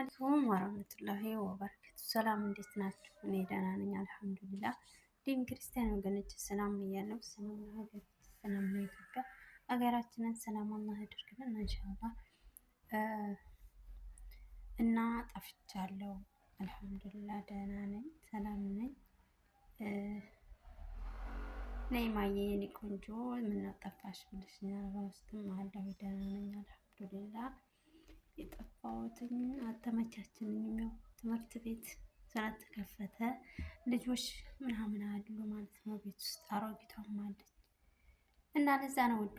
አለይኩም ወራህመቱላሂ ወበረካቱ። ሰላም እንዴት ናችሁ? እኔ ደህና ነኝ አልሐምዱሊላህ። ዲን ክርስቲያን ወገኖች ሰላም ብያለሁ። ሰላም ለሀገር፣ ሰላም ለኢትዮጵያ። ሀገራችንን ሰላም አላህ ያድርግልን ኢንሻአላህ። እና ጠፍቻለሁ። አልሐምዱሊላህ ደህና ነኝ፣ ሰላም ነኝ። ነይ ማየ የኔ ቆንጆ ምነው ጠፋሽ ብለሽኛል። በውስጥም አለሁ ደህና ነኝ አልሐምዱሊላህ። የጠፋሁትኝ አልተመቻችልኝም። ያው ትምህርት ቤት ስላልተከፈተ ልጆች ምናምን አሉ ማለት ነው ቤት ውስጥ አሮጊቷም አለች እና ለዛ ነው ወዷ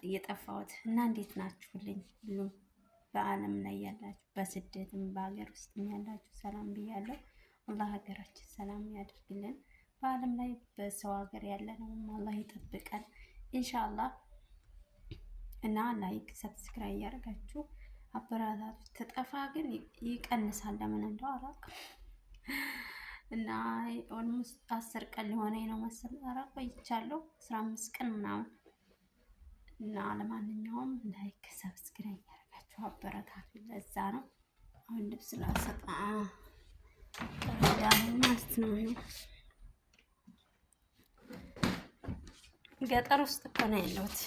የጠፋሁት። እና እንዴት ናችሁልኝ? ሁሉም በአለም ላይ ያላችሁ በስደትም በሀገር ውስጥም ያላችሁ ሰላም ብያለሁ። አላህ ሀገራችን ሰላም ያድርግልን። በአለም ላይ በሰው ሀገር ያለነው አላህ ይጠብቀን ኢንሻአላህ። እና ላይክ ሰብስክራይብ ያደርጋችሁ አበረታቱ። ተጠፋ ግን ይቀንሳል ለምን እንደው አላውቅም። እና ኦልሞስት 10 ቀን ሊሆነኝ ነው መሰለኝ። ኧረ ቆይቻለሁ 15 ቀን ምናምን። እና ለማንኛውም ላይክ ሰብስክራይብ ያደርጋችሁ አበረታቱ። ለዛ ነው አሁን ልብስ ላሰጣ ማለት ነው። ገጠር ውስጥ እኮ ነው ያለሁት።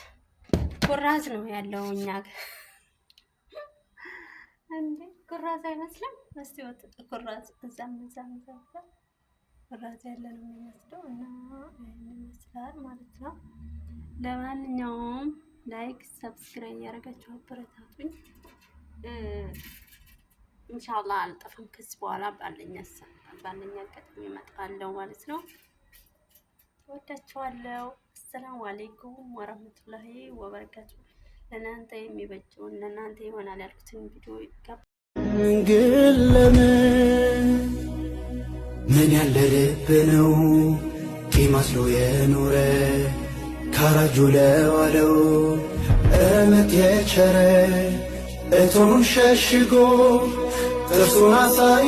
ኩራዝ ነው ያለው እኛ ጋር እንዴ ኩራዝ አይመስልም? እስቲ ወጥ ኩራዝ እዛም ኩራዝ ያለ ነው የሚመስለው። እና ይመስላል ማለት ነው። ለማንኛውም ላይክ ሰብስክራይብ ያደረጋችሁ አበረታቱኝ ኢንሻአላህ። አልጠፋም ከዚህ በኋላ ባለኛ አጋጣሚ እመጣለሁ ማለት ነው። ወዳችኋለሁ። አሰላሙ አለይኩም ወራህመቱላሂ ወበረካቱ። ለናንተ የሚበጀውን ለናንተ ይሆናል ያልኩትን ቪዲዮ ግን ምን ያለ ልብ ነው ቂማስሎ የኖረ ካራጁ ለዋለው እምት የቸረ እቶኑን ሸሽጎ ጥርሱን አሳይ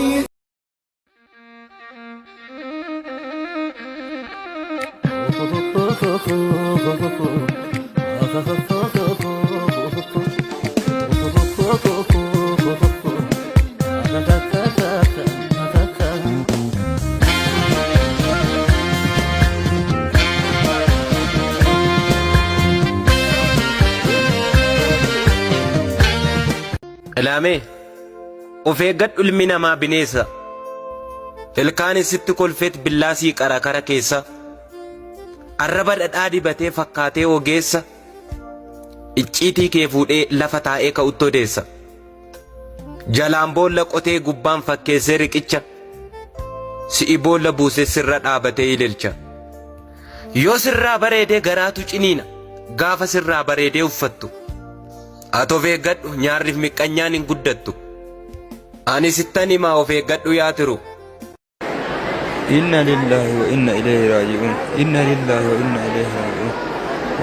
Ilaamee of eeggadhu ilmi namaa bineensa ilkaan isitti kolfeet billaasii qarakara keessa arraba dhadhaa dibatee fakkaatee ogeessa icciitii kee fuudhee lafa taa'ee ka'utti odeessa jalaan boolla qotee gubbaan fakkeessee riqicha si'i boolla buusee sirra dhaabatee ililcha yoo sirraa bareedee garaatu ciniina gaafa sirraa bareedee uffattu ati of eeggadhu nyaarriif miqqanyaan hin guddattu ani sittan himaa of eeggadhu yaa tiru. Inna lillahi wa inna ilayhi raaji'uun. Inna lillahi wa inna ilayhi raaji'uun.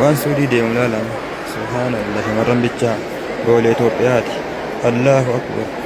Waan suudii deemu laalama subhaanallah marran bichaa goole Itoophiyaati. Allahu akbar.